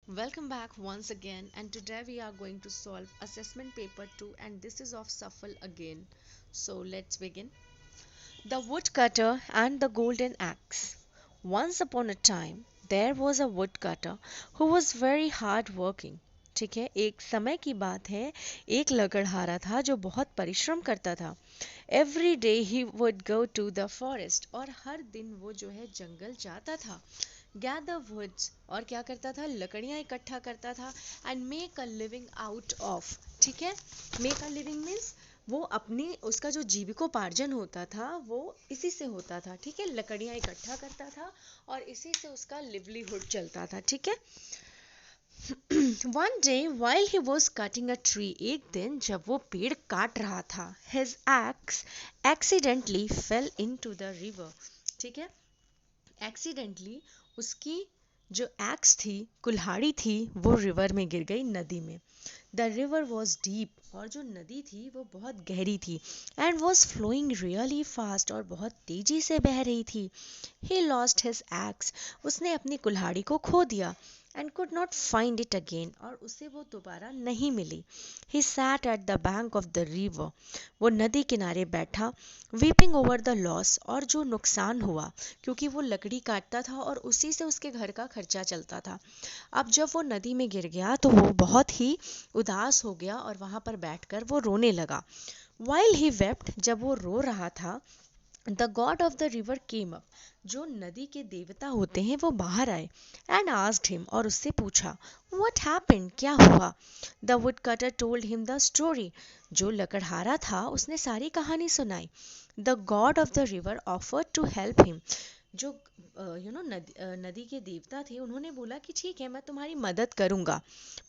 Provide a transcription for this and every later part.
Welcome back once again, and today we are going to solve assessment paper 2, and this is of Shuffle again. So let's begin. The Woodcutter and the Golden Axe. Once upon a time there was a woodcutter who was very hard working. ठीक है, एक समय की बात है। एक लकड़हारा था जो बहुत परिश्रम करता था। Every day he would go to the forest, और हर दिन वो जो है जंगल जाता था। गैदर वुड्स, और क्या करता था, लकड़ियां इकट्ठा करता था। And make a living out of, ठीक है। मेक अ लिविंग मीन्स वो अपनी उसका जो जीविकोपार्जन होता था वो इसी से होता था, ठीक है। लकड़ियां इकट्ठा करता था और इसी से उसका लिवलीहुड चलता था, ठीक है। One day while he was cutting a tree, एक दिन जब वो पेड़ काट रहा था, his ex accidentally fell into the river, ठीक है। एक्सीडेंटली उसकी जो एक्स थी, कुल्हाड़ी थी, वो रिवर में गिर गई, नदी में। द रिवर वॉज डीप, और जो नदी थी वो बहुत गहरी थी। And was flowing really fast, और बहुत तेजी से बह रही थी। ही लॉस्ट हिज एक्स, उसने अपनी कुल्हाड़ी को खो दिया। And could not find it again, और उसे वो दोबारा नहीं मिली। He sat at the bank of the river, वो नदी किनारे बैठा, वीपिंग ओवर द लॉस, और जो नुकसान हुआ, क्योंकि वो लकड़ी काटता था और उसी से उसके घर का खर्चा चलता था। अब जब वो नदी में गिर गया तो वो बहुत ही उदास हो गया और वहां पर बैठकर वो रोने लगा। वाइल ही वेप्ट, जब वो रो रहा था, the god of the river came up, जो नदी के देवता होते हैं वो बाहर आए। एंड आस्क्ड हिम, और उससे पूछा, व्हाट हैपेंड, क्या हुआ। The wood cutter told him the story, जो लकड़हारा था उसने सारी कहानी सुनाई। The god of the river offered to help him, जो नदी के देवता थे, उन्होंने बोला कि ठीक है, मैं तुम्हारी मदद करूंगा।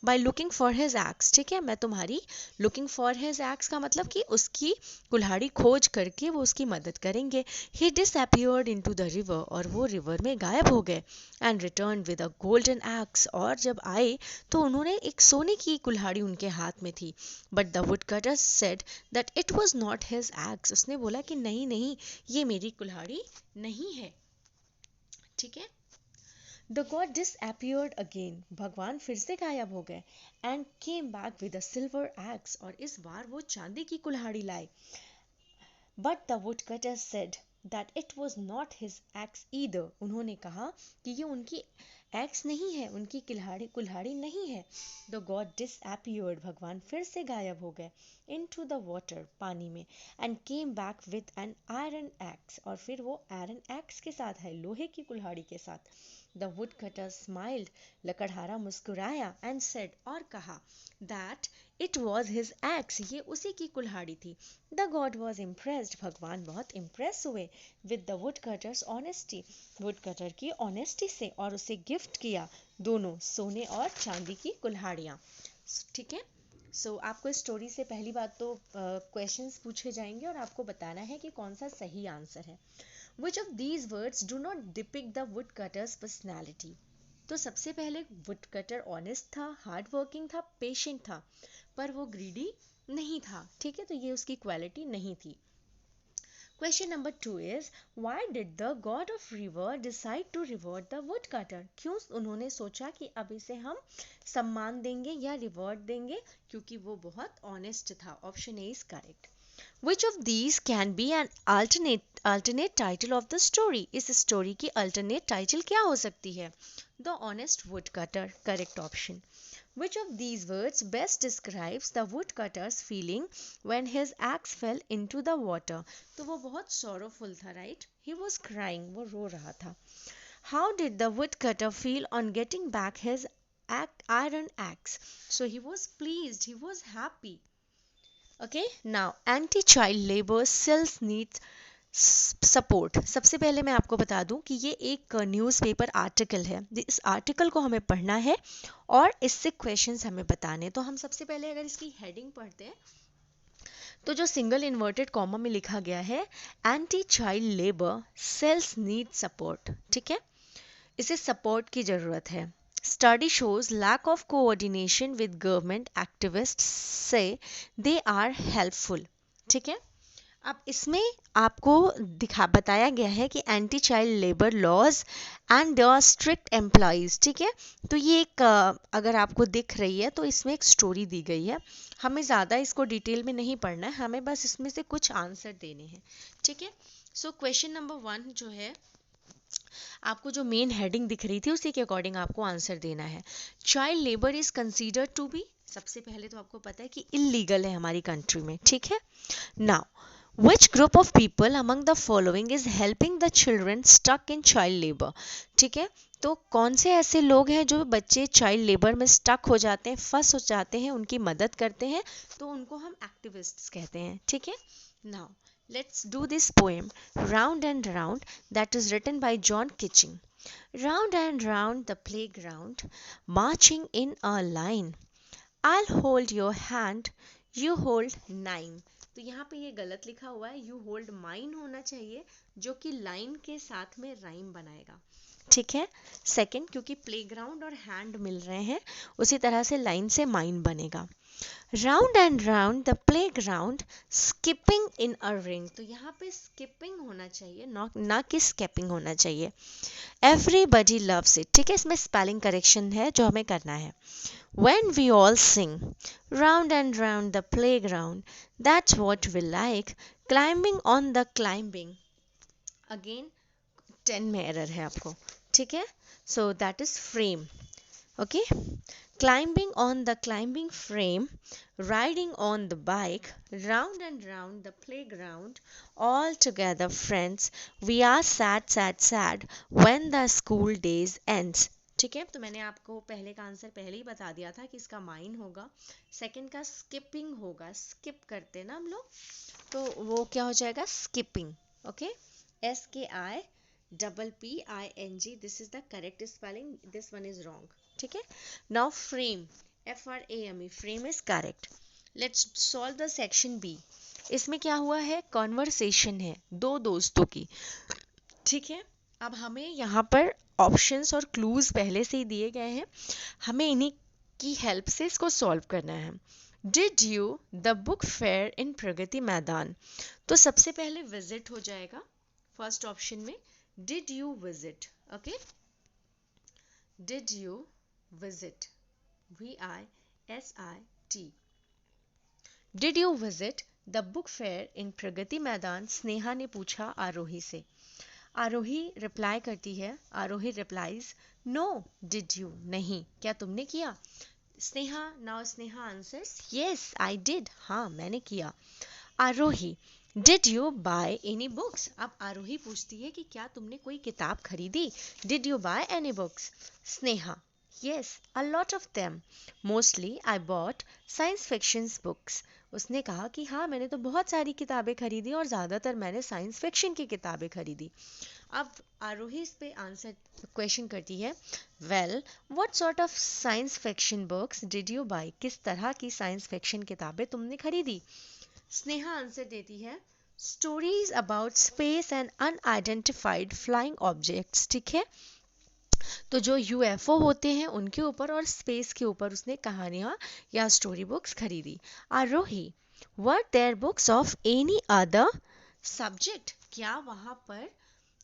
By looking for his ex, ठीक है, मैं तुम्हारी, लुकिंग फॉर हिज एक्स का मतलब कि उसकी कुल्हाड़ी खोज करके वो उसकी मदद करेंगे। ही डिसअपियर्ड इनटू द रिवर, और वो रिवर में गायब हो गए। And return with a golden x, और जब आए तो उन्होंने एक सोने की कुल्हाड़ी उनके हाथ में थी। But the wood cutter said that it was not his ex, उसने बोला कि नहीं नहीं, ये मेरी कुल्हाड़ी नहीं है, ठीक है। द गॉड डिसअपियर्ड अगेन, भगवान फिर से गायब हो गए। And came back with a silver x, और इस बार वो चांदी की कुल्हाड़ी लाए। But the woodcutter said that it was not his ex either, उन्होंने कहा कि ये उनकी एक्स नहीं है, उनकी कुल्हाड़ी कुल्हाड़ी नहीं है। द गॉड डिसअपियर्ड, भगवान फिर से गायब हो गए, इन टू द वाटर, पानी में। And came back with an iron x, और फिर वो आयरन एक्स के साथ है, लोहे की कुल्हाड़ी के साथ। द वुड कटर स्माइल्ड, लकड़हारा मुस्कुराया। एंड सेड, और कहा, that it was his ex, ये उसी की कुल्हाड़ी थी। द गॉड वॉज इम्प्रेस्ड, भगवान बहुत इम्प्रेस हुए with the wood cutters honesty, would cutter की ऑनेस्टी से, और उसे गिफ्ट किया दोनों सोने और चांदी की कुल्हाड़ियाँ, ठीक है। आपको इस स्टोरी से पहली बात तो क्वेश्चंस पूछे जाएंगे और आपको बताना है कि कौन सा सही आंसर है। Which of these words do not depict the woodcutter's personality? तो सबसे पहले woodcutter honest था, हार्ड वर्किंग था, पेशेंट था, पर वो ग्रीडी नहीं था, ठीक है, तो ये उसकी क्वालिटी नहीं थी। Question number 2 is, why did the god of river decide to reward the woodcutter? क्यों उन्होंने सोचा कि अब इसे हम सम्मान देंगे या रिवॉर्ड देंगे, क्योंकि वो बहुत ऑनेस्ट था। Option A is correct. Which of these can be an alternate title of the story? इस स्टोरी की alternate title क्या हो सकती है? The honest woodcutter, correct option. Which of these words best describes the woodcutter's feeling when his axe fell into the water? तो वो बहुत sorrowful था, right? He was crying, वो रो रहा था. How did the woodcutter feel on getting back his iron axe? So he was pleased, he was happy. Okay, now anti-child labor cells needs support. सबसे पहले मैं आपको बता दूं कि ये एक न्यूज़पेपर आर्टिकल है, इस आर्टिकल को हमें पढ़ना है और इससे क्वेश्चंस हमें बताने। तो हम सबसे पहले अगर इसकी हेडिंग पढ़ते हैं तो जो सिंगल इन्वर्टेड कॉमा में लिखा गया है, anti child labour cells need support, ठीक है, इसे सपोर्ट की ज़रूरत है। Study shows lack of coordination with government activists say they are helpful, ठीक है। अब इसमें आपको बताया गया है कि anti child labour laws and the strict employers, ठीक है। तो ये एक अगर आपको दिख रही है तो इसमें एक स्टोरी दी गई है। हमें ज़्यादा इसको डिटेल में नहीं पढ़ना है, हमें बस इसमें से कुछ आंसर देने हैं, ठीक है। सो क्वेश्चन नंबर 1 जो है, आपको जो मेन हेडिंग दिख रही थी उसी के अकॉर्डिंग आपको आंसर देना है। Child labour is considered to be, सबसे पहले तो आपको पता है कि इलीगल है हमारी कंट्री में, ठीक है। Now which group of people among the following is helping the children stuck in child labor, ठीक है। तो कौन से ऐसे लोग हैं जो बच्चे चाइल्ड लेबर में स्टक हो जाते हैं, फंस हो जाते हैं, उनकी मदद करते हैं, तो उनको हम एक्टिविस्ट्स कहते हैं, ठीक है। Now let's do this poem round and round, that is written by John Kitching. Round and round the playground, marching in a line, I'll hold your hand, you hold nine. तो यहाँ पे ये गलत लिखा हुआ है, you hold mine होना चाहिए, जो कि लाइन के साथ में राइम बनाएगा, ठीक है। सेकंड, क्योंकि प्लेग्राउंड और हैंड मिल रहे हैं, उसी तरह से लाइन से माइन बनेगा। Round and round the playground, skipping in a ring, तो यहाँ पे स्किपिंग होना चाहिए, ना कि स्केपिंग होना चाहिए। एवरीबडी लव्स इट, ठीक है, इसमें स्पेलिंग करेक्शन है जो हमें करना है। When we all sing, round and round the playground, that's what we like, climbing on the climbing. Again, 10 में error है आपको, ठीक है। So that is frame, okay. Climbing on the climbing frame, riding on the bike, round and round the playground, all together friends, we are sad, sad, sad when the school days ends. ठीक है, तो मैंने आपको पहले का answer पहले ही बता दिया था कि इसका माइन होगा, सेकंड का स्किपिंग होगा, स्किप करते ना हम लोग, तो वो क्या हो जाएगा, skipping, okay. SKIPPING, this is the correct spelling, this one is wrong, ठीक है। Now frame, FRAME, frame is correct. Let's solve the section B. इसमें क्या हुआ है, कॉन्वर्सेशन है दो दोस्तों की, ठीक है। अब हमें यहाँ पर ऑप्शंस और क्लूज पहले से ही दिए गए हैं, हमें इन्हीं की हेल्प से इसको सॉल्व करना है। Did you the book fair in Pragati Maidan, तो सबसे पहले विजिट हो जाएगा फर्स्ट ऑप्शन में, did you visit, okay. Did you visit, VISIT, did you visit the book fair in Pragati Maidan, Sneha ने पूछा आरोही से। आरोही रिप्लाई करती है, Aarohi replies no did you, नहीं, क्या तुमने किया। Sneha, now Sneha answers yes I did, हाँ मैंने किया। Aarohi, did you buy any books, अब आरोही पूछती है कि क्या तुमने कोई किताब खरीदी, did you buy any books. Sneha, yes, a lot of them, mostly I bought science fiction books. उसने कहा कि हाँ मैंने तो बहुत सारी किताबें खरीदी और ज़्यादातर मैंने साइंस फिक्शन की किताबें खरीदी। अब आरोही इस पे आंसर क्वेश्चन करती है, well what sort of science fiction books did you buy, किस तरह की साइंस फिक्शन किताबें तुमने खरीदी। स्नेहा आंसर देती है, stories about space and unidentified flying objects, ठीक है। तो जो UFO होते हैं उनके ऊपर और स्पेस के ऊपर उसने कहानियां या स्टोरी बुक्स खरीदी। Aarohi, were there books of any other subject, क्या वहां पर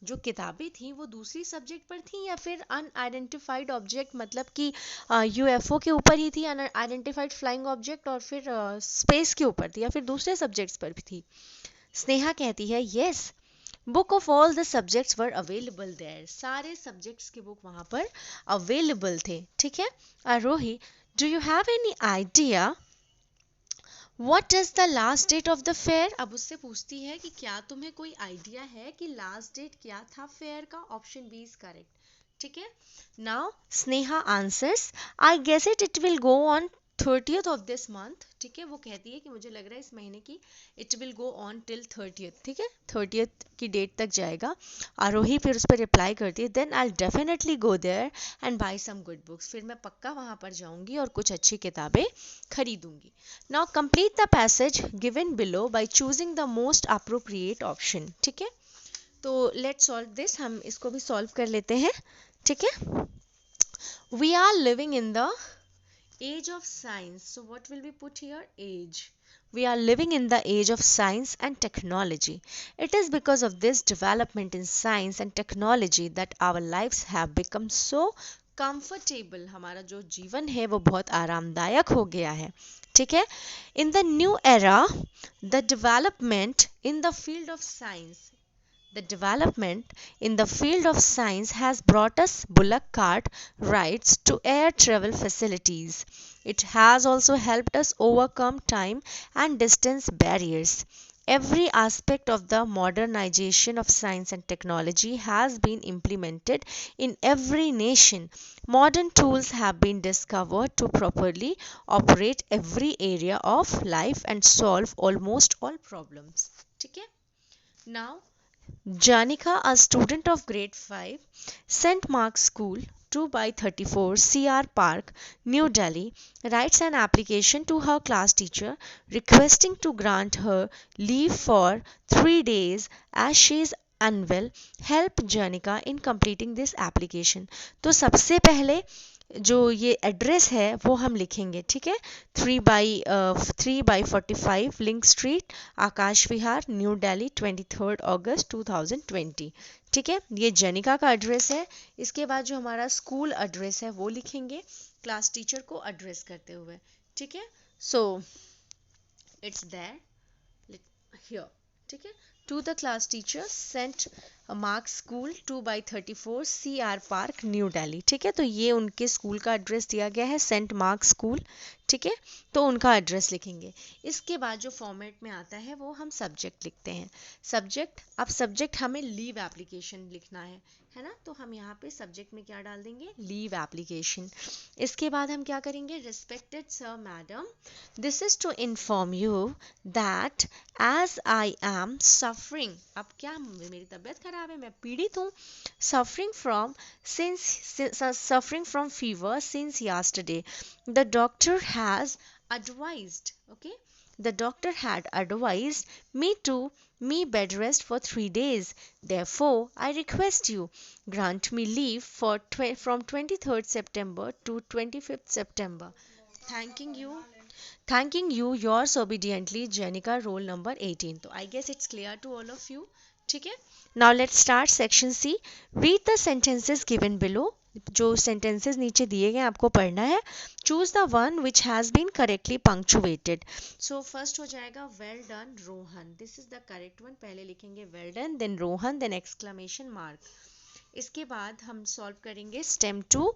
जो किताबें थी वो दूसरी सब्जेक्ट पर थी या फिर अनआइडेंटिफाइड ऑब्जेक्ट, मतलब कि UFO के ऊपर ही थी अनआइडेंटिफाइड फ्लाइंग ऑब्जेक्ट, और फिर स्पेस के ऊपर थी या फिर दूसरे सब्जेक्ट्स पर भी थी। स्नेहा कहती है yes, book of all the subjects were available there, सारे सब्जेक्ट्स के बुक वहां पर अवेलेबल थे, ठीक है। Aarohi, do you have any idea what is the last date of the fair, अब उससे पूछती है कि क्या तुम्हें कोई आइडिया है कि लास्ट डेट क्या था फेयर का। ऑप्शन बी इज करेक्ट, ठीक है। Now Sneha answers, I guess it will go on 30th of this month, ठीक है। वो कहती है कि मुझे लग रहा है इस महीने की it will go on till 30th, ठीक है, 30th की डेट तक जाएगा। आरोही फिर उस पर रिप्लाई करती है, then I definitely go there and buy some good books, फिर मैं पक्का वहां पर जाऊंगी और कुछ अच्छी किताबें खरीदूंगी। Now complete the passage given below by choosing the most appropriate option, ठीक है। तो लेट्स सॉल्व दिस, हम इसको भी सॉल्व कर लेते हैं, ठीक है। We are living in the age of science, so what will we put here, age, We are living in the age of science and technology. It is because of this development in science and technology that our lives have become so comfortable. हमारा जो जीवन है वो बहुत आरामदायक हो गया है. ठीक है? In the new era, the development in the field of science the development in the field of science has brought us bullock cart rides to air travel facilities. It has also helped us overcome time and distance barriers. Every aspect of the modernization of science and technology has been implemented in every nation. Modern tools have been discovered to properly operate every area of life and solve almost all problems. ठीक है? Now Janika, a student of grade 5, St. Mark's School, 2 by 34 CR Park, New Delhi, writes an application to her class teacher requesting to grant her leave for 3 days as she is unwell. Help Janika in completing this application. तो सबसे पहले जो ये address है वो हम लिखेंगे. ठीक है? 3/45 लिंक स्ट्रीट, आकाश विहार, न्यू दिल्ली, 23 अगस्त 2020. ठीक है? ये जेनिका का एड्रेस है. इसके बाद जो हमारा स्कूल एड्रेस है वो लिखेंगे क्लास टीचर को एड्रेस करते हुए. ठीक है? So it's there here. ठीक है? To the class teacher Saint Mark School 2/34 CR Park New Delhi. ठीक है? तो ये उनके स्कूल का एड्रेस दिया गया है, सेंट मार्क स्कूल. ठीक है? तो उनका एड्रेस लिखेंगे. इसके बाद जो फॉर्मेट में आता है वो हम सब्जेक्ट लिखते हैं. सब्जेक्ट, अब सब्जेक्ट हमें लीव एप्लीकेशन लिखना है ना? तो हम यहाँ पे सब्जेक्ट में क्या डाल देंगे? Leave application. इसके बाद हम क्या करेंगे? Respected sir madam, this is to inform you that as I am suffering. अब क्या, मेरी तबीयत खराब है, मैं पीड़ित हूँ. Suffering from fever since yesterday. The doctor has advised, okay? The doctor had advised me bed rest for 3 days. Therefore, I request you grant me leave for from 23rd September to 25th September. Thanking you. Thanking you, yours obediently, Jenica, roll number 18. So I guess it's clear to all of you. ठीक है? Now let's start section C. Read the sentences given below. जो sentences नीचे दिए गए आपको पढ़ना है. Choose the one which has been correctly punctuated. So first हो जाएगा well done Rohan. This is the correct one. पहले लिखेंगे well done, then Rohan, then exclamation mark. इसके बाद हम सॉल्व करेंगे stem 2.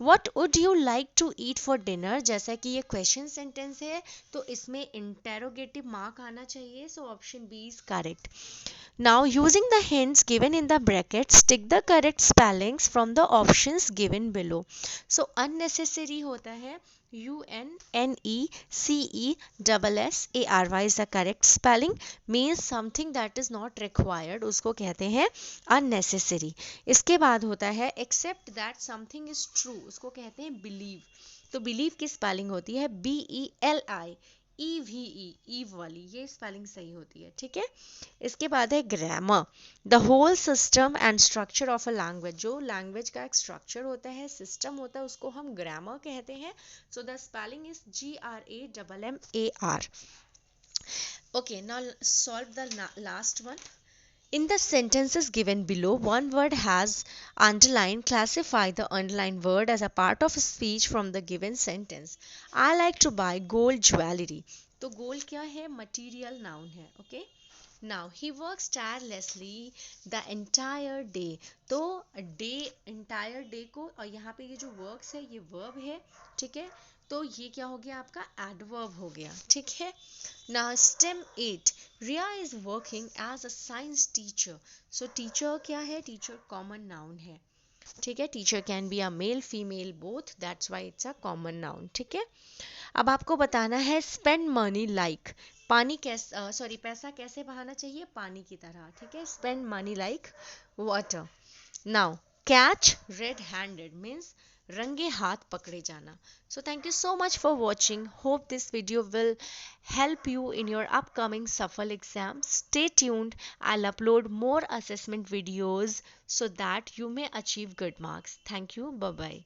What would you like to eat for dinner. जैसा कि ये क्वेश्चन सेंटेंस है तो इसमें इंटेरोगेटिव मार्क आना चाहिए. So option B is correct. Now, using the hints given in the brackets, tick the correct spellings from the options given below. So, unnecessary होता है UNNECESSARY is the correct spelling. Means something that is not required, उसको कहते हैं unnecessary. इसके बाद होता है except that something is true, उसको कहते हैं believe. तो believe की स्पेलिंग होती है BELI. ईव वाली, ये स्पेलिंग सही होती है. ठीक है? इसके बाद है grammar. The whole system and structure of a language. जो लैंग्वेज का एक स्ट्रक्चर होता है, सिस्टम होता है, उसको हम ग्रामर कहते हैं. So the spelling is GRAMMAR. Okay, now solve the last one. In the sentences given below, one word has underlined. Classify the underlined word as a part of a speech from the given sentence. I like to buy gold jewelry. तो gold क्या है? Material noun है. Okay? Now he works tirelessly the entire day. तो day, entire day को, और यहाँ पे ये जो works है ये verb है. ठीक है? तो ये क्या हो गया? आपका adverb हो गया. ठीक है? Now STEM 8. Ria is working as a science teacher. So teacher क्या है? Teacher common noun है. ठीक है? Teacher can be a male, female, both. That's why it's a common noun. ठीक है? अब आपको बताना है spend money like. पानी कैसे, पैसा कैसे बहाना चाहिए? पानी की तरह. ठीक है? Spend money like water. Now catch red-handed means रंगे हाथ पकड़े जाना. So thank you so much for watching. Hope this video will help you in your upcoming SAFL exam. Stay tuned. I'll upload more assessment videos so that you may achieve good marks. Thank you. Bye bye.